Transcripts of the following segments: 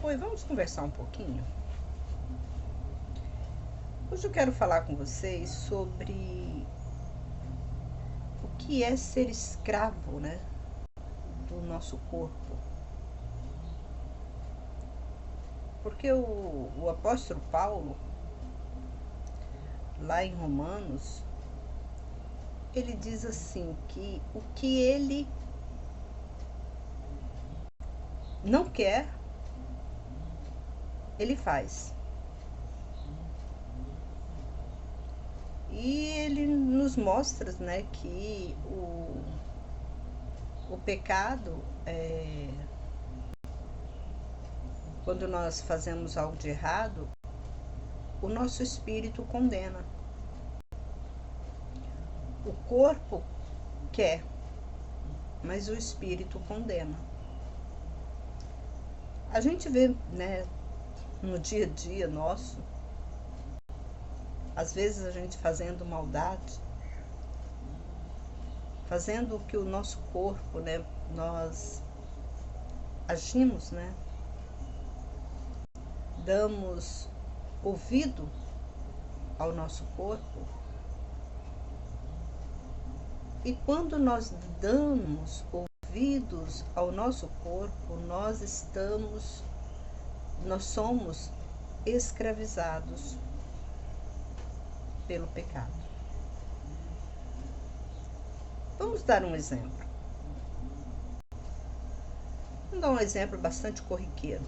Oi, vamos conversar um pouquinho? Hoje eu quero falar com vocês sobre o que é ser escravo, né, do nosso corpo. Porque o apóstolo Paulo, lá em Romanos, ele diz assim que o que ele não quer, ele faz. E ele nos mostra, né, que o pecado, quando nós fazemos algo de errado, o nosso espírito condena. O corpo quer, mas o espírito condena. A gente vê, né, no dia a dia nosso, às vezes a gente fazendo maldade, fazendo o que o nosso corpo, né, nós agimos, né, damos ouvido ao nosso corpo. E quando nós damos ouvidos ao nosso corpo, nós somos escravizados pelo pecado. Vamos dar um exemplo. Vamos dar um exemplo bastante corriqueiro.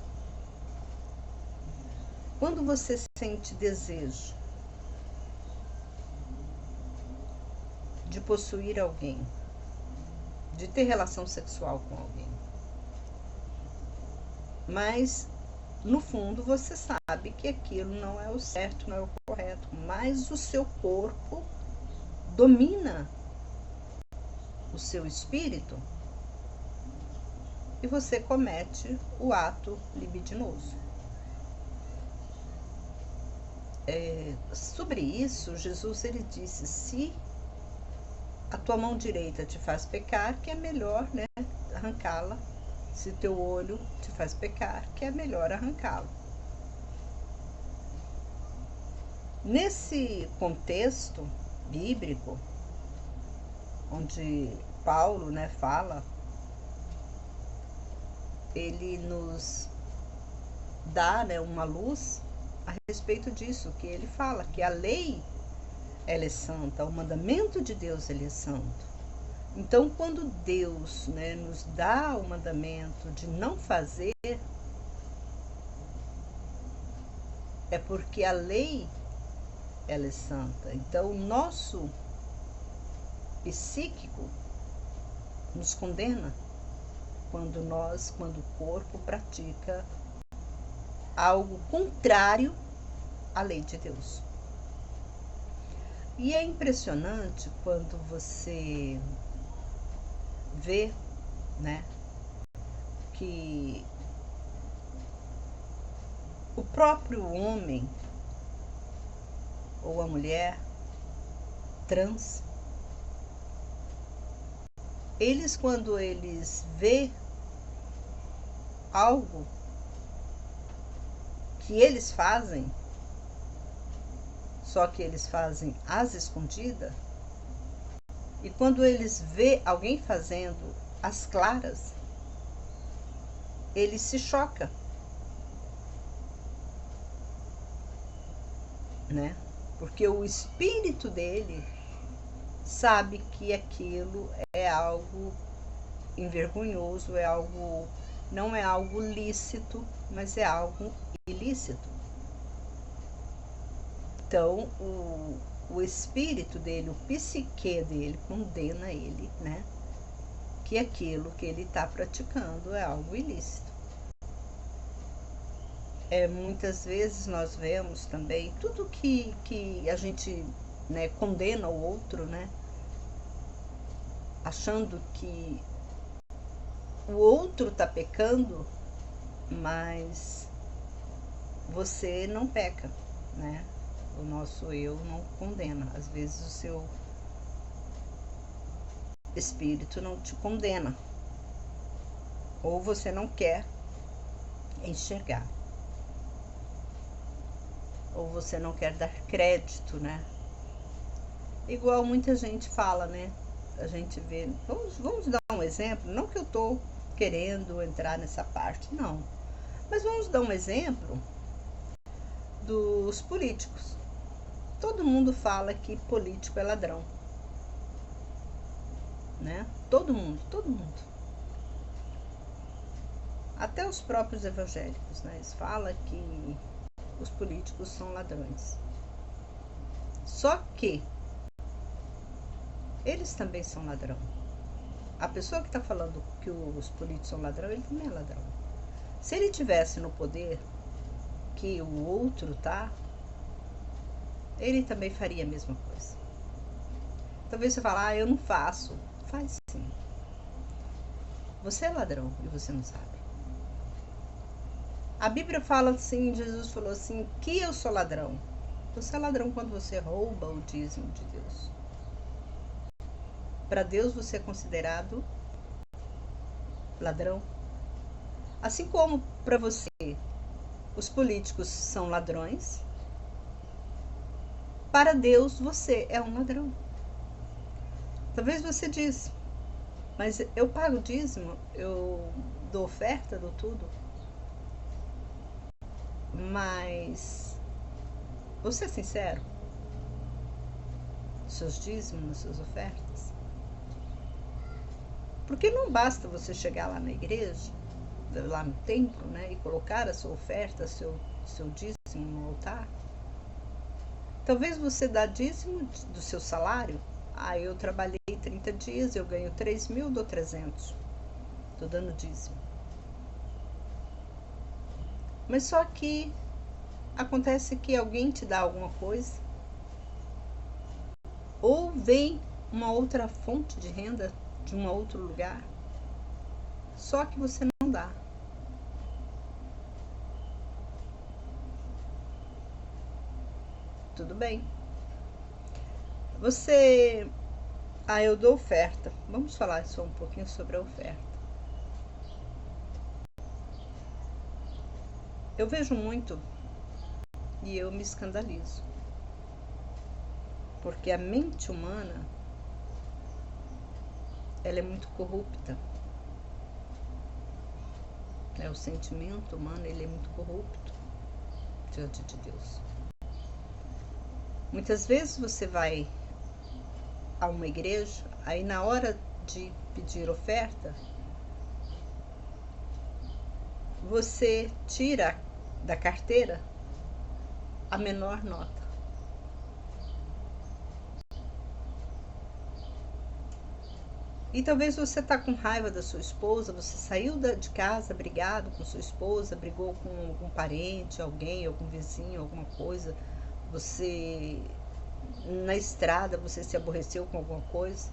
Quando você sente desejo de possuir alguém, de ter relação sexual com alguém, mas no fundo você sabe que aquilo não é o certo, não é o correto, mas o seu corpo domina o seu espírito e você comete o ato libidinoso. Sobre isso, Jesus ele disse: se a tua mão direita te faz pecar, que é melhor, né, arrancá-la. Se teu olho te faz pecar, que é melhor arrancá-lo. Nesse contexto bíblico, onde Paulo, né, fala, ele nos dá, né, uma luz a respeito disso, que ele fala que a lei ela é santa, o mandamento de Deus ele é santo. Então, quando Deus, né, nos dá o mandamento de não fazer, é porque a lei ela é santa. Então, o nosso psíquico nos condena quando o corpo pratica algo contrário à lei de Deus. E é impressionante quando você vê, né, que o próprio homem ou a mulher trans, eles quando eles vê algo que eles fazem, só que eles fazem às escondidas, e quando eles vê alguém fazendo às claras, ele se choca, né? Porque o espírito dele sabe que aquilo é algo envergonhoso, não é algo lícito, mas é algo ilícito. Então, o espírito dele, o psique dele, condena ele, né? Que aquilo que ele está praticando é algo ilícito. Muitas vezes nós vemos também tudo que a gente, né, condena o outro, né? Achando que o outro está pecando, mas você não peca, né? O nosso eu não condena. Às vezes o seu espírito não te condena. Ou você não quer enxergar. Ou você não quer dar crédito, né? Igual muita gente fala, né? A gente vê. Vamos dar um exemplo. Não que eu estou querendo entrar nessa parte, não. Mas vamos dar um exemplo dos políticos. Todo mundo fala que político é ladrão, né? Todo mundo, todo mundo. Até os próprios evangélicos, né? Eles falam que os políticos são ladrões. Só que eles também são ladrão. A pessoa que está falando que os políticos são ladrão, ele também é ladrão. Se ele tivesse no poder que o outro tá, ele também faria a mesma coisa. Talvez você fale, eu não faço. Faz sim. Você é ladrão e você não sabe. A Bíblia fala assim, Jesus falou assim, que eu sou ladrão. Você é ladrão quando você rouba o dízimo de Deus. Para Deus você é considerado ladrão. Assim como para você os políticos são ladrões, para Deus você é um ladrão. Talvez você diz, mas eu pago dízimo, eu dou oferta, dou tudo. Mas você é sincero? Nos seus dízimos, nas suas ofertas? Porque não basta você chegar lá na igreja, lá no templo, né, e colocar a sua oferta, seu dízimo no altar. Talvez você dá dízimo do seu salário. Eu trabalhei 30 dias, eu ganho 3.000, dou 300. Estou dando dízimo. Mas só que acontece que alguém te dá alguma coisa, ou vem uma outra fonte de renda de um outro lugar, só que você não dá. Tudo bem. Você... eu dou oferta. Vamos falar só um pouquinho sobre a oferta. Eu vejo muito e eu me escandalizo. Porque a mente humana, ela é muito corrupta. O sentimento humano, ele é muito corrupto diante de Deus. Muitas vezes você vai a uma igreja, aí na hora de pedir oferta, você tira da carteira a menor nota. E talvez você está com raiva da sua esposa, você saiu de casa brigado com sua esposa, brigou com algum parente, alguém, algum vizinho, alguma coisa. Você, na estrada, você se aborreceu com alguma coisa.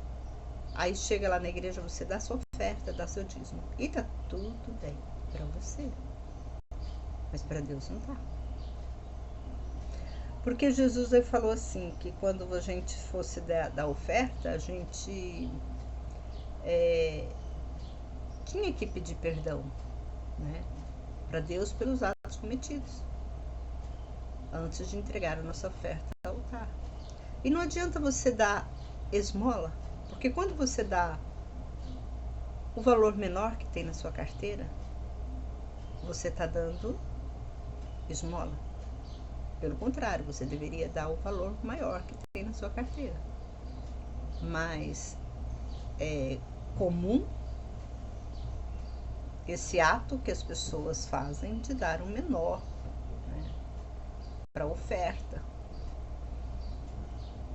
Aí chega lá na igreja, você dá sua oferta, dá seu dízimo. E tá tudo bem para você. Mas para Deus não tá. Porque Jesus falou assim, que quando a gente fosse dar oferta, a gente tinha que pedir perdão, né, para Deus pelos atos cometidos, antes de entregar a nossa oferta ao altar. E não adianta você dar esmola, porque quando você dá o valor menor que tem na sua carteira, você está dando esmola. Pelo contrário, você deveria dar o valor maior que tem na sua carteira. Mas é comum esse ato que as pessoas fazem de dar um menor, né, para oferta.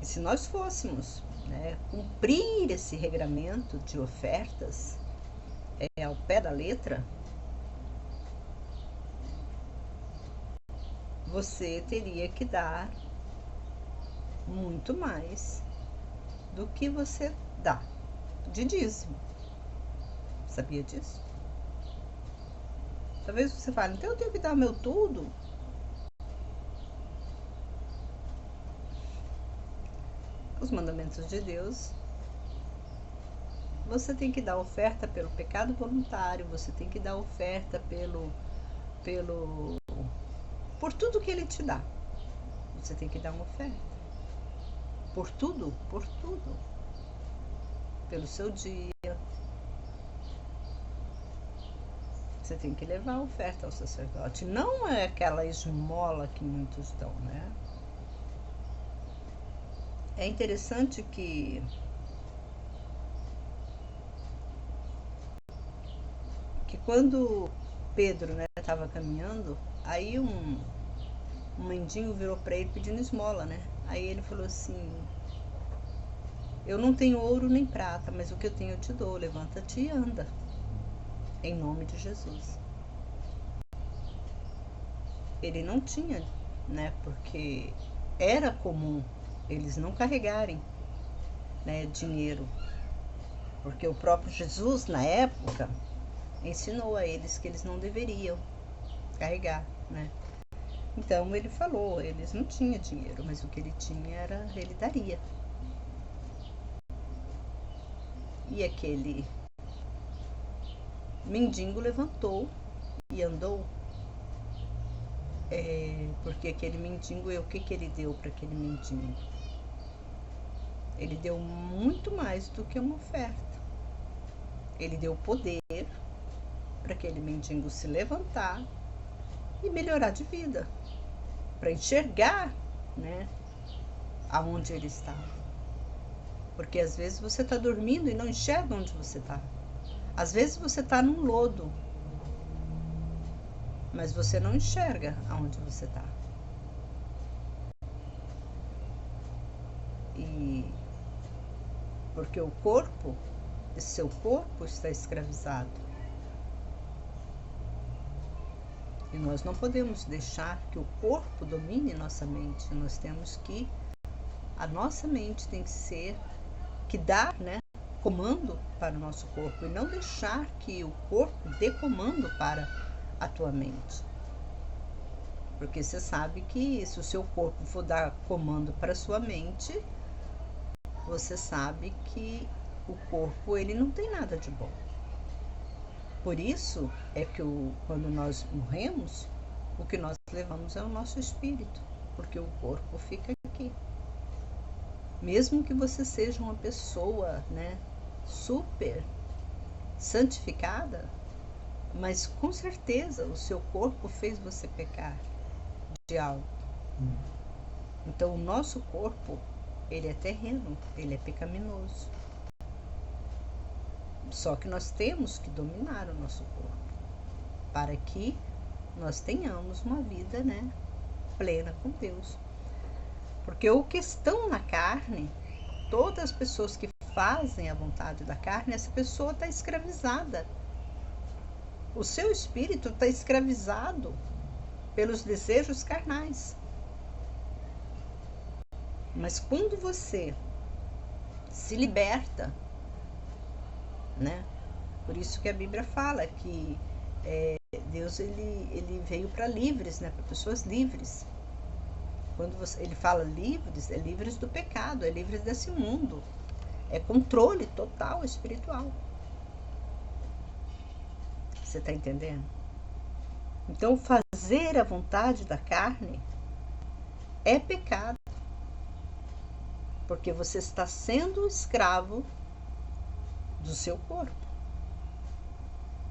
E se nós fôssemos, né, cumprir esse regramento de ofertas ao pé da letra, você teria que dar muito mais do que você dá de dízimo. Sabia disso? Talvez você fale, então eu tenho que dar o meu tudo? Os mandamentos de Deus, você tem que dar oferta pelo pecado voluntário, você tem que dar oferta pelo por tudo que ele te dá. Você tem que dar uma oferta. Por tudo. Pelo seu dia. Você tem que levar a oferta ao sacerdote. Não é aquela esmola que muitos dão, né? É interessante que quando Pedro, né, estava caminhando, aí um mendigo virou para ele pedindo esmola, né? Aí ele falou assim: eu não tenho ouro nem prata, mas o que eu tenho eu te dou. Levanta-te e anda, em nome de Jesus. Ele não tinha, né? Porque era comum eles não carregarem, né, dinheiro, porque o próprio Jesus, na época, ensinou a eles que eles não deveriam carregar, né? Então ele falou, eles não tinham dinheiro, mas o que ele tinha ele daria. E aquele mendigo levantou e andou. Porque aquele mendigo, o que ele deu para aquele mendigo? Ele deu muito mais do que uma oferta. Ele deu poder para aquele mendigo se levantar e melhorar de vida, para enxergar, né, aonde ele estava. Porque às vezes você está dormindo e não enxerga onde você está. Às vezes você está num lodo, mas você não enxerga aonde você está. E porque o corpo, seu corpo está escravizado. E nós não podemos deixar que o corpo domine nossa mente. Nós temos que, a nossa mente tem que dar, né, comando para o nosso corpo e não deixar que o corpo dê comando para a tua mente. Porque você sabe que se o seu corpo for dar comando para a sua mente, você sabe que o corpo ele não tem nada de bom. Por isso é que quando nós morremos, o que nós levamos é o nosso espírito, porque o corpo fica aqui. Mesmo que você seja uma pessoa, né, super santificada, mas com certeza o seu corpo fez você pecar de algo. Então o nosso corpo, ele é terreno, ele é pecaminoso. Só que nós temos que dominar o nosso corpo para que nós tenhamos uma vida, né, plena com Deus. Porque o que estão na carne, todas as pessoas que fazem a vontade da carne, essa pessoa está escravizada. O seu espírito está escravizado pelos desejos carnais. Mas quando você se liberta, né? Por isso que a Bíblia fala que Deus ele veio para livres, né? Para pessoas livres. Quando ele fala livres, é livres do pecado, é livres desse mundo. É controle total espiritual. Você está entendendo? Então, fazer a vontade da carne é pecado. Porque você está sendo escravo do seu corpo.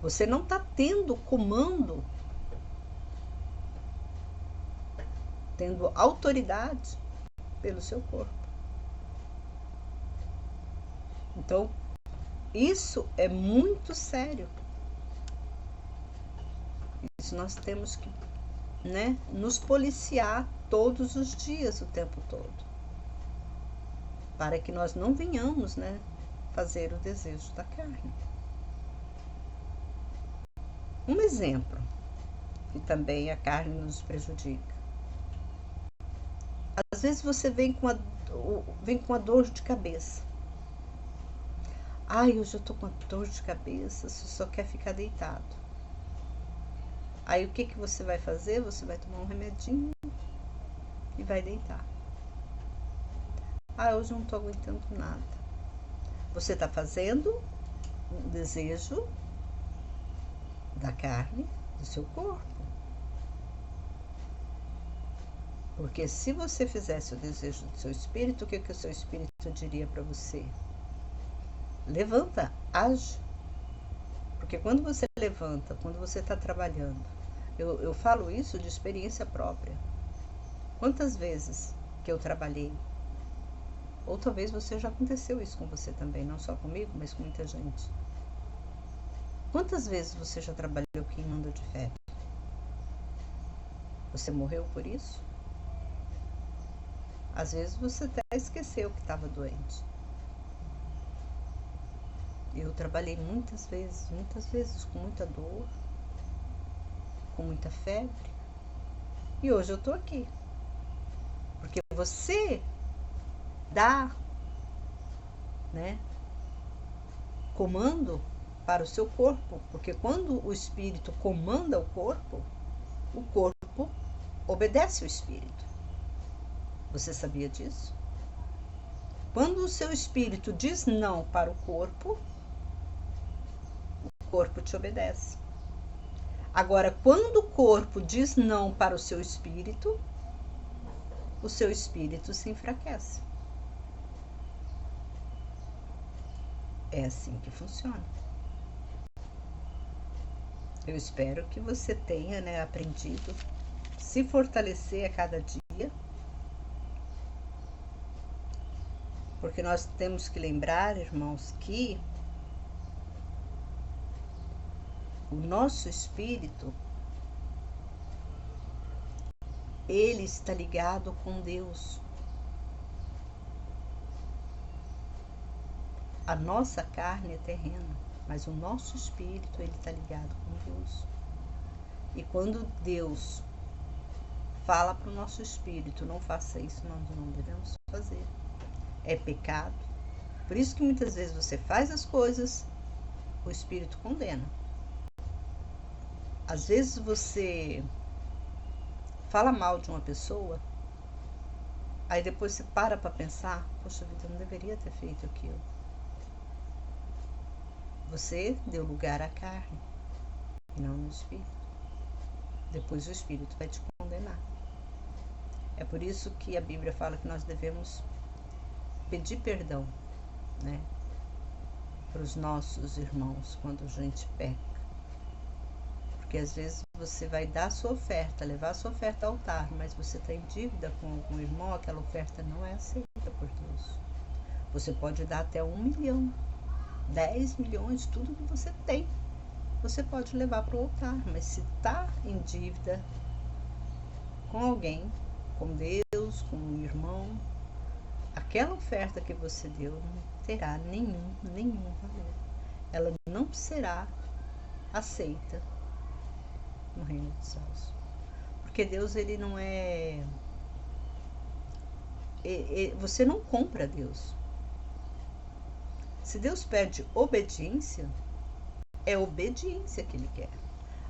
Você não está tendo comando, tendo autoridade pelo seu corpo. Então, isso é muito sério. Isso nós temos que, né, nos policiar todos os dias, o tempo todo, para que nós não venhamos, né, fazer o desejo da carne. Um exemplo que também a carne nos prejudica. Às vezes você vem com a dor de cabeça. Ai, hoje eu tô com uma dor de cabeça, você só quer ficar deitado. Aí o que você vai fazer? Você vai tomar um remedinho e vai deitar. Ah, hoje eu não tô aguentando nada. Você tá fazendo um desejo da carne, do seu corpo. Porque se você fizesse o desejo do seu espírito, o que o seu espírito diria para você? Levanta, age. Porque quando você levanta, quando você está trabalhando, eu falo isso de experiência própria. Quantas vezes que eu trabalhei, ou talvez você já aconteceu isso com você também, não só comigo, mas com muita gente. Quantas vezes você já trabalhou queimando de fé? Você morreu por isso? Às vezes você até esqueceu que estava doente. Eu trabalhei muitas vezes com muita dor, com muita febre. E hoje eu estou aqui. Porque você dá, né, comando para o seu corpo. Porque quando o espírito comanda o corpo obedece o espírito. Você sabia disso? Quando o seu espírito diz não para o corpo te obedece. Agora, quando o corpo diz não para o seu espírito se enfraquece. É assim que funciona. Eu espero que você tenha, né, aprendido se fortalecer a cada dia, porque nós temos que lembrar, irmãos, que o nosso espírito, ele está ligado com Deus. A nossa carne é terrena, mas o nosso espírito, ele está ligado com Deus. E quando Deus fala para o nosso espírito, não faça isso, nós não devemos fazer. É pecado. Por isso que muitas vezes você faz as coisas, o espírito condena. Às vezes você fala mal de uma pessoa, aí depois você para pensar, poxa vida, eu não deveria ter feito aquilo. Você deu lugar à carne e não no espírito. Depois o espírito vai te condenar. É por isso que a Bíblia fala que nós devemos pedir perdão, né, para os nossos irmãos quando a gente peca. Porque às vezes você vai dar a sua oferta, levar a sua oferta ao altar, mas você está em dívida com algum irmão, aquela oferta não é aceita por Deus. Você pode dar até 1 milhão, 10 milhões, tudo que você tem, você pode levar para o altar, mas se está em dívida com alguém, com Deus, com um irmão, aquela oferta que você deu não terá nenhum valor. Ela não será aceita no reino dos céus. Porque Deus, ele não é... Você não compra Deus. Se Deus pede obediência, é obediência que ele quer.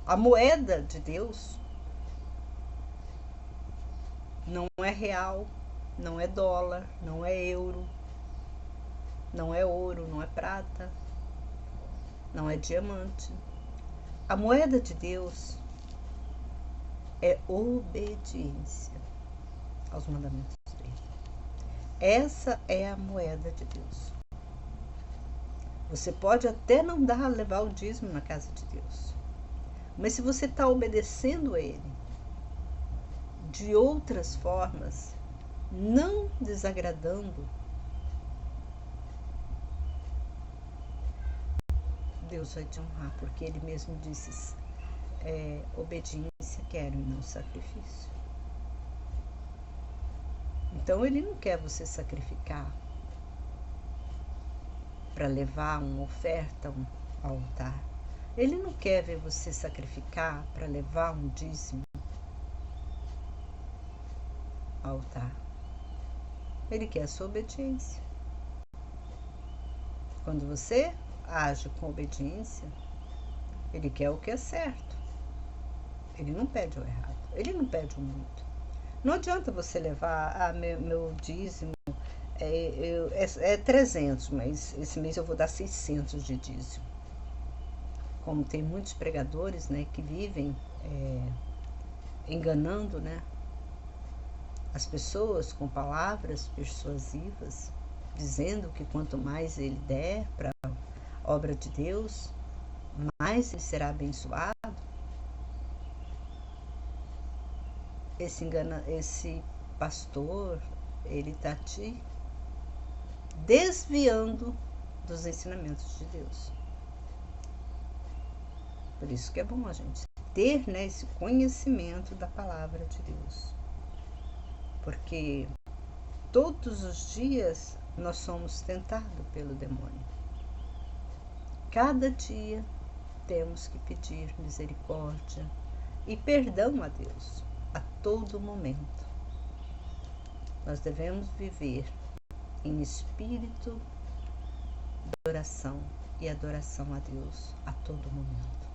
A moeda de Deus não é real, não é dólar, não é euro, não é ouro, não é prata, não é diamante. A moeda de Deus é obediência aos mandamentos dele. Essa é a moeda de Deus. Você pode até não levar o dízimo na casa de Deus, mas se você está obedecendo a ele de outras formas, não desagradando, Deus vai te honrar, porque ele mesmo disse, obediência quero e não sacrifício. Então ele não quer você sacrificar para levar uma oferta ao altar. Ele não quer ver você sacrificar para levar um dízimo ao altar. Ele quer a sua obediência. Quando você age com obediência, ele quer o que é certo. Ele não pede o errado. Ele não pede o muito. Não adianta você levar, meu dízimo é 300, mas esse mês eu vou dar 600 de dízimo. Como tem muitos pregadores, né, que vivem enganando, né, as pessoas com palavras persuasivas, dizendo que quanto mais ele der para a obra de Deus, mais ele será abençoado. Esse pastor, ele está te desviando dos ensinamentos de Deus. Por isso que é bom a gente ter, né, esse conhecimento da palavra de Deus. Porque todos os dias nós somos tentados pelo demônio. Cada dia temos que pedir misericórdia e perdão a Deus a todo momento. Nós devemos viver em espírito de oração e adoração a Deus a todo momento,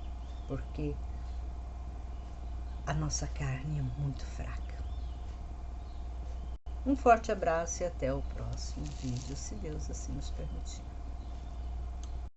porque a nossa carne é muito fraca. Um forte abraço e até o próximo vídeo, se Deus assim nos permitir.